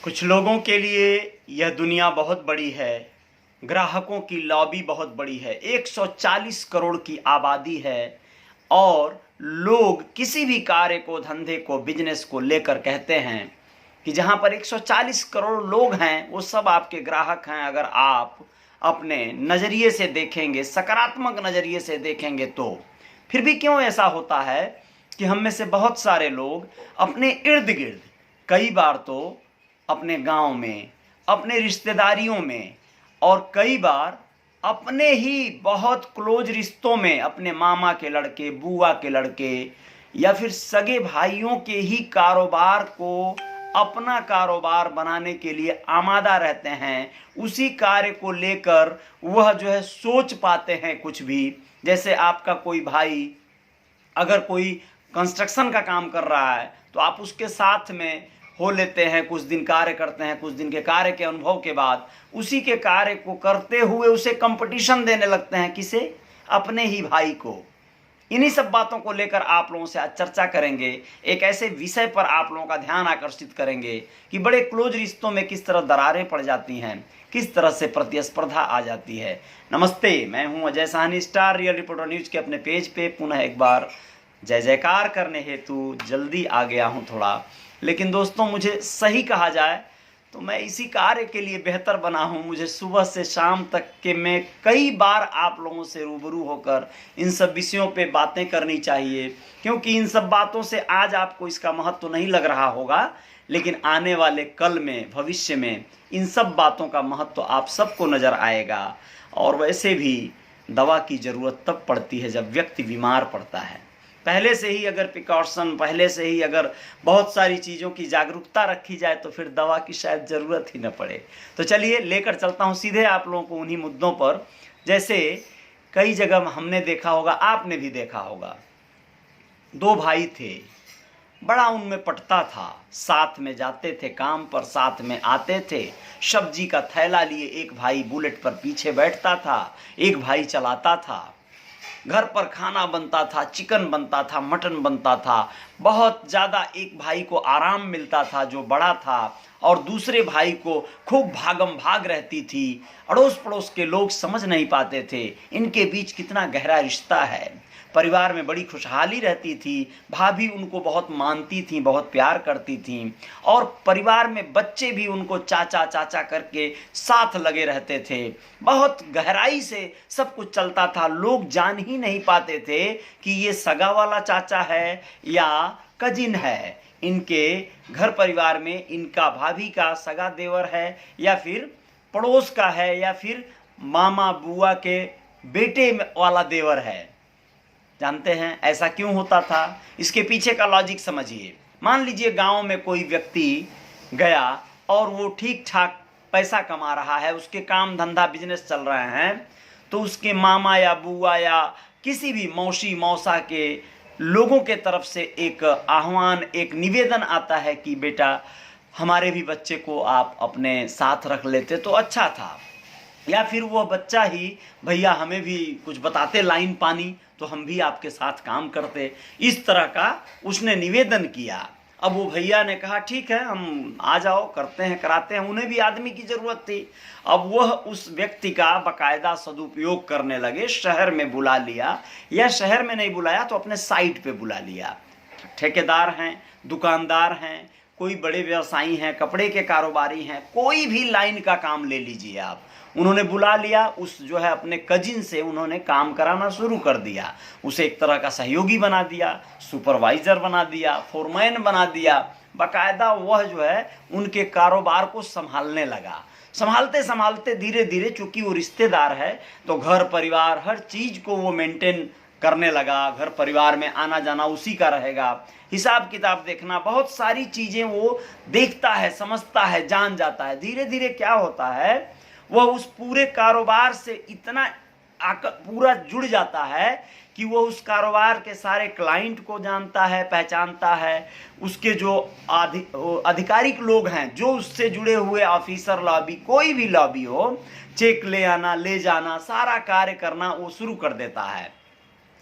कुछ लोगों के लिए यह दुनिया बहुत बड़ी है। ग्राहकों की लॉबी बहुत बड़ी है। 140 करोड़ की आबादी है और लोग किसी भी कार्य को, धंधे को, बिजनेस को लेकर कहते हैं कि जहां पर 140 करोड़ लोग हैं वो सब आपके ग्राहक हैं। अगर आप अपने नज़रिए से देखेंगे, सकारात्मक नज़रिए से देखेंगे तो फिर भी क्यों ऐसा होता है कि हम में से बहुत सारे लोग अपने इर्द गिर्द, कई बार तो अपने गांव में, अपने रिश्तेदारियों में और कई बार अपने ही बहुत क्लोज रिश्तों में, अपने मामा के लड़के, बुआ के लड़के या फिर सगे भाइयों के ही कारोबार को अपना कारोबार बनाने के लिए आमादा रहते हैं। उसी कार्य को लेकर वह जो है सोच पाते हैं कुछ भी। जैसे आपका कोई भाई अगर कोई कंस्ट्रक्शन का काम कर रहा है तो आप उसके साथ में हो लेते हैं, कुछ दिन कार्य करते हैं। कुछ दिन के कार्य के अनुभव के बाद उसी के कार्य को करते हुए उसे कंपटीशन देने लगते हैं। किसे? अपने ही भाई को। इन्हीं सब बातों को लेकर आप लोगों से आज चर्चा करेंगे। एक ऐसे विषय पर आप लोगों का ध्यान आकर्षित करेंगे कि बड़े क्लोज रिश्तों में किस तरह दरारें पड़ जाती हैं, किस तरह से प्रतिस्पर्धा आ जाती है। नमस्ते, मैं हूं Ajay Sahni, star real reporter news के अपने पेज पे पुनः एक बार जय जयकार करने हेतु जल्दी आ गया हूं थोड़ा। लेकिन दोस्तों, मुझे सही कहा जाए तो मैं इसी कार्य के लिए बेहतर बना हूं। मुझे सुबह से शाम तक के मैं कई बार आप लोगों से रूबरू होकर इन सब विषयों पे बातें करनी चाहिए, क्योंकि इन सब बातों से आज आपको इसका महत्व नहीं लग रहा होगा, लेकिन आने वाले कल में, भविष्य में इन सब बातों का महत्व आप सबको नज़र आएगा। और वैसे भी दवा की ज़रूरत तब पड़ती है जब व्यक्ति बीमार पड़ता है। पहले से ही अगर प्रिकॉशन, पहले से ही अगर बहुत सारी चीज़ों की जागरूकता रखी जाए तो फिर दवा की शायद ज़रूरत ही न पड़े। तो चलिए लेकर चलता हूँ सीधे आप लोगों को उन्हीं मुद्दों पर। जैसे कई जगह हमने देखा होगा, आपने भी देखा होगा, दो भाई थे, बड़ा उनमें पटता था, साथ में जाते थे काम पर, साथ में आते थे। सब्जी का थैला लिए एक भाई बुलेट पर पीछे बैठता था, एक भाई चलाता था। घर पर खाना बनता था, चिकन बनता था, मटन बनता था। बहुत ज़्यादा एक भाई को आराम मिलता था जो बड़ा था, और दूसरे भाई को खूब भागम भाग रहती थी। अड़ोस पड़ोस के लोग समझ नहीं पाते थे इनके बीच कितना गहरा रिश्ता है। परिवार में बड़ी खुशहाली रहती थी। भाभी उनको बहुत मानती थी, बहुत प्यार करती थी, और परिवार में बच्चे भी उनको चाचा चाचा करके साथ लगे रहते थे। बहुत गहराई से सब कुछ चलता था। लोग जान ही नहीं पाते थे कि ये सगा वाला चाचा है या कजिन है। इनके घर परिवार में इनका भाभी का सगा देवर है या फिर पड़ोस का है या फिर मामा बुआ के बेटे वाला देवर है। जानते हैं ऐसा क्यों होता था? इसके पीछे का लॉजिक समझिए। मान लीजिए गांव में कोई व्यक्ति गया और वो ठीक ठाक पैसा कमा रहा है, उसके काम धंधा बिजनेस चल रहे हैं, तो उसके मामा या बुआ या किसी भी मौसी मौसा के लोगों के तरफ से एक आह्वान, एक निवेदन आता है कि बेटा हमारे भी बच्चे को आप अपने साथ रख लेते तो अच्छा था। या फिर वह बच्चा ही, भैया हमें भी कुछ बताते लाइन पानी तो हम भी आपके साथ काम करते। इस तरह का उसने निवेदन किया। अब वो भैया ने कहा ठीक है, हम आ जाओ, करते हैं, कराते हैं। उन्हें भी आदमी की ज़रूरत थी। अब वह उस व्यक्ति का बाकायदा सदुपयोग करने लगे। शहर में बुला लिया, या शहर में नहीं बुलाया तो अपने साइट पे बुला लिया। ठेकेदार हैं, दुकानदार हैं, कोई बड़े व्यवसायी हैं, कपड़े के कारोबारी हैं, कोई भी लाइन का काम ले लीजिए आप, उन्होंने बुला लिया। उस जो है अपने कजिन से उन्होंने काम कराना शुरू कर दिया। उसे एक तरह का सहयोगी बना दिया, सुपरवाइज़र बना दिया, फोरमैन बना दिया। बाकायदा वह जो है उनके कारोबार को संभालने लगा। संभालते संभालते धीरे धीरे, चूँकि वो रिश्तेदार है तो घर परिवार हर चीज़ को वो मेंटेन करने लगा। घर परिवार में आना जाना उसी का रहेगा, हिसाब किताब देखना, बहुत सारी चीज़ें वो देखता है, समझता है, जान जाता है। धीरे धीरे क्या होता है, वह उस पूरे कारोबार से इतना पूरा जुड़ जाता है कि वो उस कारोबार के सारे क्लाइंट को जानता है, पहचानता है। उसके जो आधिकारिक लोग हैं, जो उससे जुड़े हुए ऑफिसर, लॉबी, कोई भी लॉबी हो, चेक ले आना, ले जाना, सारा कार्य करना वो शुरू कर देता है।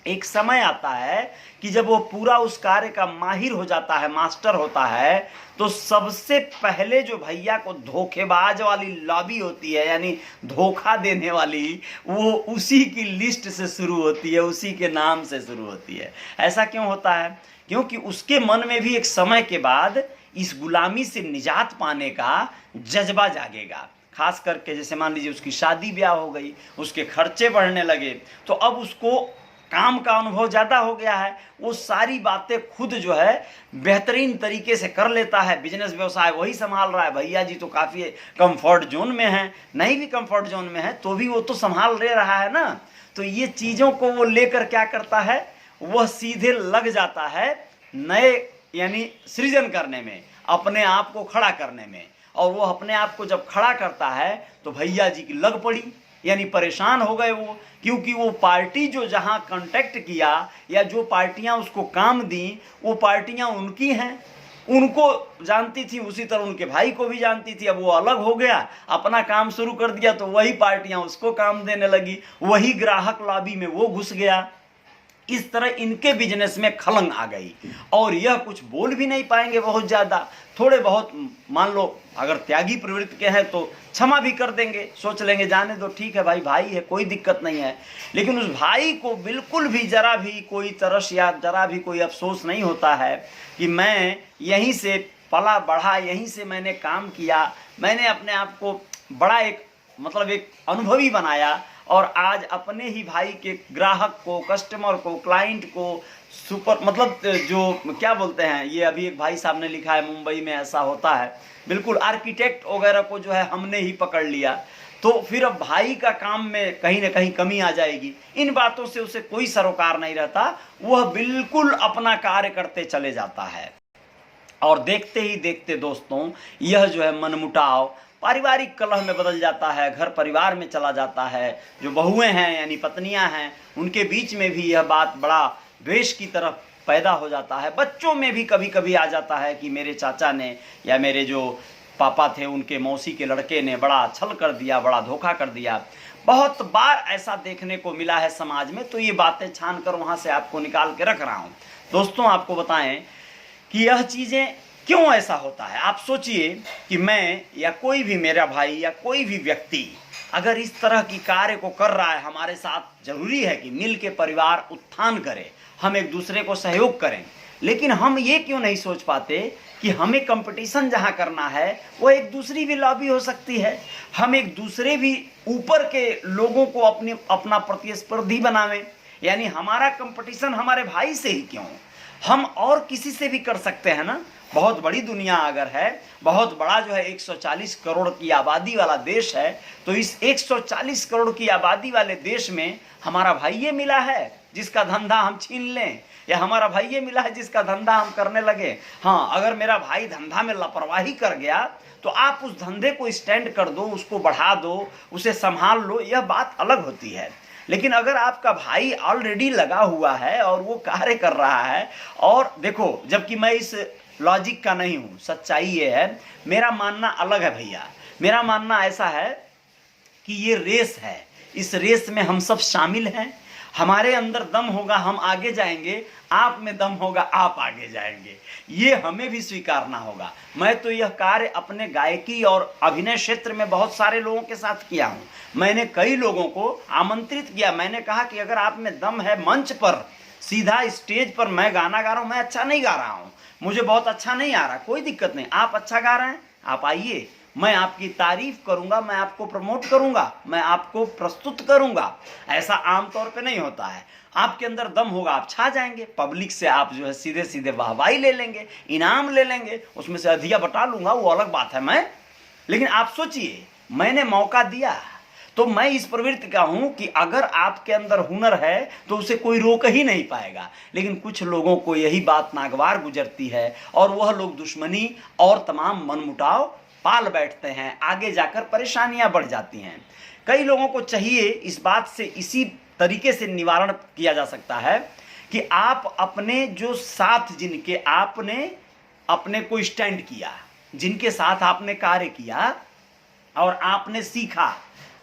एक समय आता है कि जब वो पूरा उस कार्य का माहिर हो जाता है, मास्टर होता है, तो सबसे पहले जो भैया को धोखेबाज वाली लॉबी होती है, यानी धोखा देने वाली, वो उसी की लिस्ट से शुरू होती है, उसी के नाम से शुरू होती है। ऐसा क्यों होता है? क्योंकि उसके मन में भी एक समय के बाद इस गुलामी से निजात पाने का जज्बा जागेगा। खास करके जैसे मान लीजिए उसकी शादी ब्याह हो गई, उसके खर्चे बढ़ने लगे, तो अब उसको काम का अनुभव ज़्यादा हो गया है, वो सारी बातें खुद जो है बेहतरीन तरीके से कर लेता है, बिजनेस व्यवसाय वही संभाल रहा है। भैया जी तो काफ़ी कंफर्ट जोन में हैं, नहीं भी कंफर्ट जोन में है तो भी वो तो संभाल ले रहा है ना। तो ये चीज़ों को वो लेकर क्या करता है, वह सीधे लग जाता है नए यानी सृजन करने में, अपने आप को खड़ा करने में। और वो अपने आप को जब खड़ा करता है तो भैया जी की लग पड़ी, यानी परेशान हो गए वो, क्योंकि वो पार्टी जो जहां कांटेक्ट किया या जो पार्टियां उसको काम दी, वो पार्टियां उनकी हैं, उनको जानती थी, उसी तरह उनके भाई को भी जानती थी। अब वो अलग हो गया, अपना काम शुरू कर दिया, तो वही पार्टियां उसको काम देने लगी, वही ग्राहक लॉबी में वो घुस गया। इस तरह इनके बिजनेस में खलंग आ गई और यह कुछ बोल भी नहीं पाएंगे बहुत ज़्यादा। थोड़े बहुत मान लो अगर त्यागी प्रवृत्ति के हैं तो क्षमा भी कर देंगे, सोच लेंगे जाने दो, ठीक है भाई, भाई है, कोई दिक्कत नहीं है। लेकिन उस भाई को बिल्कुल भी जरा भी कोई तरस या जरा भी कोई अफसोस नहीं होता है कि मैं यहीं से पला बढ़ा, यहीं से मैंने काम किया, मैंने अपने आप को बड़ा एक मतलब एक अनुभवी बनाया और आज अपने ही भाई के ग्राहक को, कस्टमर को, क्लाइंट को सुपर मतलब जो क्या बोलते हैं, ये अभी एक भाई साहब ने लिखा है मुंबई में ऐसा होता है, बिल्कुल आर्किटेक्ट वगैरह को जो है हमने ही पकड़ लिया, तो फिर अब भाई का काम में कहीं ना कहीं कमी आ जाएगी। इन बातों से उसे कोई सरोकार नहीं रहता, वह बिल्कुल अपना कार्य करते चले जाता है। और देखते ही देखते दोस्तों यह जो है मनमुटाव पारिवारिक कलह में बदल जाता है, घर परिवार में चला जाता है। जो बहुएं हैं यानी पत्नियां हैं, उनके बीच में भी यह बात बड़ा द्वेष की तरफ पैदा हो जाता है। बच्चों में भी कभी कभी आ जाता है कि मेरे चाचा ने या मेरे जो पापा थे उनके मौसी के लड़के ने बड़ा छल कर दिया, बड़ा धोखा कर दिया। बहुत बार ऐसा देखने को मिला है समाज में, तो ये बातें छान कर वहाँ से आपको निकाल के रख रहा हूँ। दोस्तों आपको बताएं कि यह चीज़ें क्यों ऐसा होता है। आप सोचिए कि मैं या कोई भी मेरा भाई या कोई भी व्यक्ति अगर इस तरह की कार्य को कर रहा है हमारे साथ, जरूरी है कि मिल के परिवार उत्थान करे, हम एक दूसरे को सहयोग करें। लेकिन हम ये क्यों नहीं सोच पाते कि हमें कंपटीशन जहाँ करना है वो एक दूसरी भी लॉबी हो सकती है, हम एक दूसरे भी ऊपर के लोगों को अपना प्रतिस्पर्धी बनावें। यानी हमारा कंपटीशन हमारे भाई से ही क्यों, हम और किसी से भी कर सकते हैं ना। बहुत बड़ी दुनिया अगर है, बहुत बड़ा जो है 140 करोड़ की आबादी वाला देश है, तो इस 140 करोड़ की आबादी वाले देश में हमारा भाई ये मिला है जिसका धंधा हम छीन लें, या हमारा भाई ये मिला है जिसका धंधा हम करने लगे। हाँ, अगर मेरा भाई धंधा में लापरवाही कर गया तो आप उस धंधे को स्टैंड कर दो, उसको बढ़ा दो, उसे संभाल लो, यह बात अलग होती है। लेकिन अगर आपका भाई ऑलरेडी लगा हुआ है और वो कार्य कर रहा है, और देखो जबकि मैं इस लॉजिक का नहीं हूँ, सच्चाई ये है, मेरा मानना अलग है भैया। मेरा मानना ऐसा है कि ये रेस है, इस रेस में हम सब शामिल हैं। हमारे अंदर दम होगा हम आगे जाएंगे, आप में दम होगा आप आगे जाएंगे, ये हमें भी स्वीकारना होगा। मैं तो यह कार्य अपने गायकी और अभिनय क्षेत्र में बहुत सारे लोगों के साथ किया हूँ। मैंने कई लोगों को आमंत्रित किया, मैंने कहा कि अगर आप में दम है, मंच पर सीधा स्टेज पर मैं गाना गा रहा हूँ, मैं अच्छा नहीं गा रहा हूँ, मुझे बहुत अच्छा नहीं आ रहा, कोई दिक्कत नहीं, आप अच्छा गा रहे हैं, आप आइए, मैं आपकी तारीफ करूंगा, मैं आपको प्रमोट करूंगा, मैं आपको प्रस्तुत करूंगा। ऐसा आमतौर पे नहीं होता है। आपके अंदर दम होगा, आप छा जाएंगे, पब्लिक से आप जो है सीधे सीधे वाहवाही ले लेंगे, इनाम ले लेंगे, उसमें से अधिया बटा लूंगा, वो अलग बात है मैं। लेकिन आप सोचिए, मैंने मौका दिया, तो मैं इस प्रवृत्ति का हूं कि अगर आपके अंदर हुनर है तो उसे कोई रोक ही नहीं पाएगा। लेकिन कुछ लोगों को यही बात नागवार गुजरती है और वह लोग दुश्मनी और तमाम मनमुटाव पाल बैठते हैं, आगे जाकर परेशानियां बढ़ जाती हैं। कई लोगों को चाहिए, इस बात से इसी तरीके से निवारण किया जा सकता है कि आप अपने जो साथ, जिनके आपने अपने को स्टैंड किया, जिनके साथ आपने कार्य किया और आपने सीखा,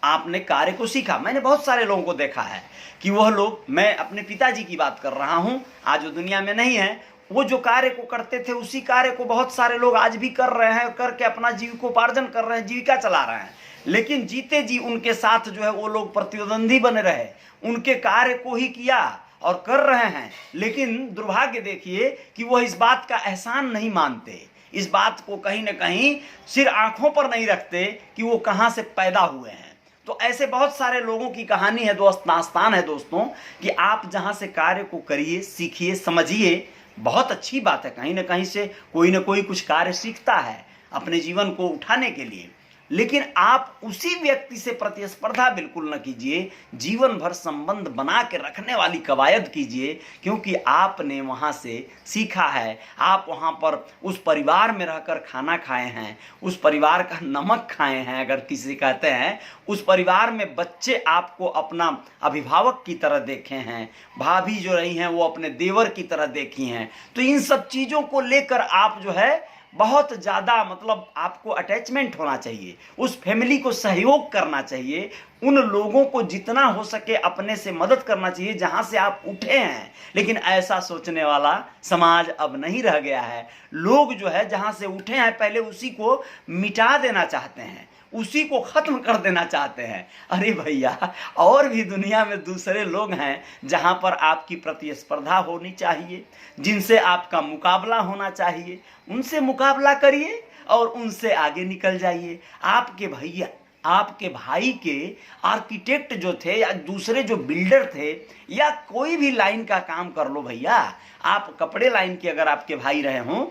आपने कार्य को सीखा। मैंने बहुत सारे लोगों को देखा है कि वह लोग, मैं अपने पिताजी की बात कर रहा हूँ, आज वो दुनिया में नहीं है, वो जो कार्य को करते थे उसी कार्य को बहुत सारे लोग आज भी कर रहे हैं, करके अपना जीविकोपार्जन कर रहे हैं, जीविका चला रहे हैं। लेकिन जीते जी उनके साथ जो है वो लोग प्रतिद्वंदी बने रहे, उनके कार्य को ही किया और कर रहे हैं। लेकिन दुर्भाग्य देखिए कि वह इस बात का एहसान नहीं मानते, इस बात को कहीं ना कहीं सिर आंखों पर नहीं रखते कि वो कहाँ से पैदा हुए हैं। तो ऐसे बहुत सारे लोगों की कहानी है दास्तान है दोस्तों, कि आप जहाँ से कार्य को करिए, सीखिए, समझिए, बहुत अच्छी बात है। कहीं ना कहीं से कोई ना कोई कुछ कार्य सीखता है अपने जीवन को उठाने के लिए। लेकिन आप उसी व्यक्ति से प्रतिस्पर्धा बिल्कुल न कीजिए, जीवन भर संबंध बना के रखने वाली कवायद कीजिए, क्योंकि आपने वहाँ से सीखा है, आप वहाँ पर उस परिवार में रहकर खाना खाए हैं, उस परिवार का नमक खाए हैं, अगर किसी कहते हैं, उस परिवार में बच्चे आपको अपना अभिभावक की तरह देखे हैं, भाभी जो रही हैं वो अपने देवर की तरह देखी हैं। तो इन सब चीज़ों को लेकर आप जो है बहुत ज़्यादा मतलब आपको अटैचमेंट होना चाहिए, उस फैमिली को सहयोग करना चाहिए, उन लोगों को जितना हो सके अपने से मदद करना चाहिए जहां से आप उठे हैं। लेकिन ऐसा सोचने वाला समाज अब नहीं रह गया है। लोग जो है जहां से उठे हैं पहले उसी को मिटा देना चाहते हैं, उसी को खत्म कर देना चाहते हैं। अरे भैया, और भी दुनिया में दूसरे लोग हैं जहां पर आपकी प्रतिस्पर्धा होनी चाहिए, जिनसे आपका मुकाबला होना चाहिए, उनसे मुकाबला करिए और उनसे आगे निकल जाइए। आपके भाई के आर्किटेक्ट जो थे या दूसरे जो बिल्डर थे या कोई भी लाइन का काम कर लो भैया, आप कपड़े लाइन के अगर आपके भाई रहे हों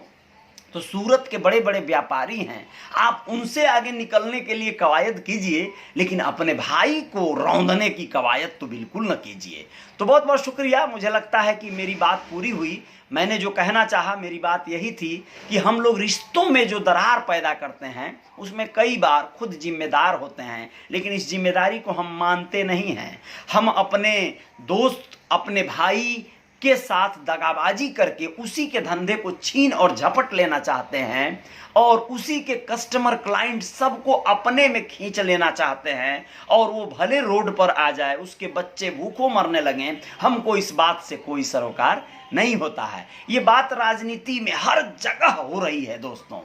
तो सूरत के बड़े बड़े व्यापारी हैं, आप उनसे आगे निकलने के लिए कवायद कीजिए, लेकिन अपने भाई को रौंदने की कवायद तो बिल्कुल न कीजिए। तो बहुत बहुत शुक्रिया, मुझे लगता है कि मेरी बात पूरी हुई। मैंने जो कहना चाहा मेरी बात यही थी कि हम लोग रिश्तों में जो दरार पैदा करते हैं उसमें कई बार खुद जिम्मेदार होते हैं, लेकिन इस जिम्मेदारी को हम मानते नहीं हैं। हम अपने दोस्त, अपने भाई के साथ दगाबाजी करके उसी के धंधे को छीन और झपट लेना चाहते हैं और उसी के कस्टमर, क्लाइंट सबको अपने में खींच लेना चाहते हैं, और वो भले रोड पर आ जाए, उसके बच्चे भूखों मरने लगें, हमको इस बात से कोई सरोकार नहीं होता है। ये बात राजनीति में हर जगह हो रही है दोस्तों।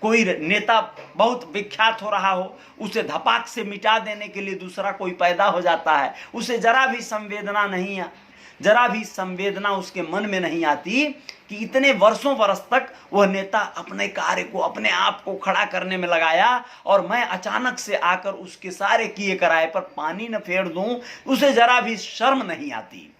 कोई नेता बहुत विख्यात हो रहा हो, उसे धपाक से मिटा देने के लिए दूसरा कोई पैदा हो जाता है, उसे जरा भी संवेदना उसके मन में नहीं आती कि इतने वर्षों बरस तक वह नेता अपने कार्य को, अपने आप को खड़ा करने में लगाया, और मैं अचानक से आकर उसके सारे किए कराए पर पानी न फेर दूं, उसे जरा भी शर्म नहीं आती।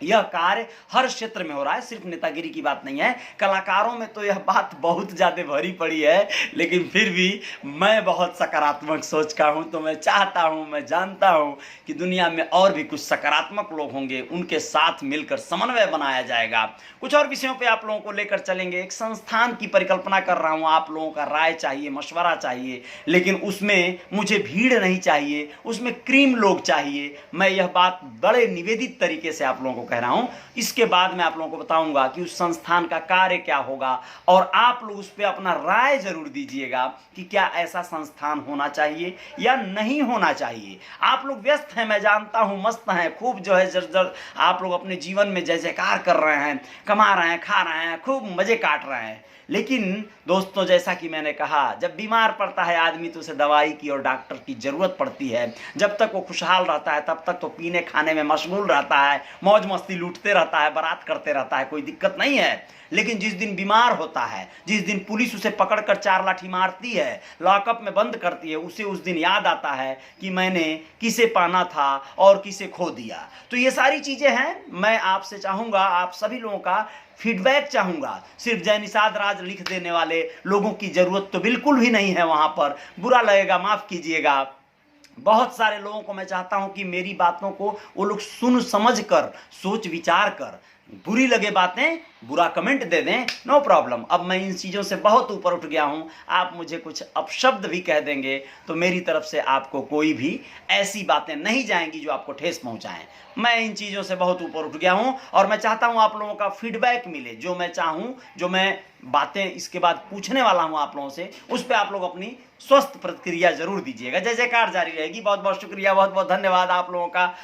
यह कार्य हर क्षेत्र में हो रहा है, सिर्फ नेतागिरी की बात नहीं है। कलाकारों में तो यह बात बहुत ज़्यादा भरी पड़ी है, लेकिन फिर भी मैं बहुत सकारात्मक सोच का हूँ, तो मैं चाहता हूँ, मैं जानता हूँ कि दुनिया में और भी कुछ सकारात्मक लोग होंगे, उनके साथ मिलकर समन्वय बनाया जाएगा। कुछ और विषयों पे आप लोगों को लेकर चलेंगे। एक संस्थान की परिकल्पना कर रहा हूँ, आप लोगों का राय चाहिए, मशवरा चाहिए, लेकिन उसमें मुझे भीड़ नहीं चाहिए, उसमें क्रीम लोग चाहिए। मैं यह बात बड़े निवेदित तरीके से आप लोगों को कह रहा हूं। इसके बाद मैं आप लोगों को बताऊंगा कि उस संस्थान का कार्य क्या होगा, और आप लोग उस पर अपना राय जरूर दीजिएगा कि क्या ऐसा संस्थान होना चाहिए या नहीं होना चाहिए। आप लोग व्यस्त हैं, मैं जानता हूं, मस्त हैं, खूब जो है जर आप लोग अपने जीवन में जय जयकार कर रहे हैं, कमा रहे हैं, खा रहे हैं, खूब मजे काट रहे हैं। लेकिन दोस्तों, जैसा कि मैंने कहा, जब बीमार पड़ता है आदमी तो उसे दवाई की और डॉक्टर की ज़रूरत पड़ती है। जब तक वो खुशहाल रहता है तब तक तो पीने खाने में मशगूल रहता है, मौज मस्ती लूटते रहता है, बारात करते रहता है, कोई दिक्कत नहीं है। लेकिन जिस दिन बीमार होता है, जिस दिन पुलिस उसे पकड़कर 4 लाठी मारती है, लॉकअप में बंद करती है, उसे उस दिन याद आता है कि मैंने किसे पाना था और किसे खो दिया। तो ये सारी चीज़ें हैं। मैं आपसे चाहूँगा, आप सभी लोगों का फीडबैक चाहूँगा। सिर्फ जय निषाद राज लिख देने वाले लोगों की ज़रूरत तो बिल्कुल भी नहीं है वहाँ पर। बुरा लगेगा, माफ़ कीजिएगा। बहुत सारे लोगों को मैं चाहता हूँ कि मेरी बातों को वो लोग सुन समझ कर, सोच विचार कर बुरी लगे बातें, बुरा कमेंट दे दें, नो प्रॉब्लम। अब मैं इन चीज़ों से बहुत ऊपर उठ गया हूं। आप मुझे कुछ अपशब्द भी कह देंगे तो मेरी तरफ से आपको कोई भी ऐसी बातें नहीं जाएंगी जो आपको ठेस पहुंचाएं। मैं इन चीज़ों से बहुत ऊपर उठ गया हूं और मैं चाहता हूं आप लोगों का फीडबैक मिले। जो मैं चाहूं, जो मैं बातें इसके बाद पूछने वाला हूं आप लोगों से, उस पर आप लोग अपनी स्वस्थ प्रतिक्रिया जरूर दीजिएगा। जय जयकार जारी रहेगी। बहुत बहुत शुक्रिया, बहुत बहुत धन्यवाद आप लोगों का।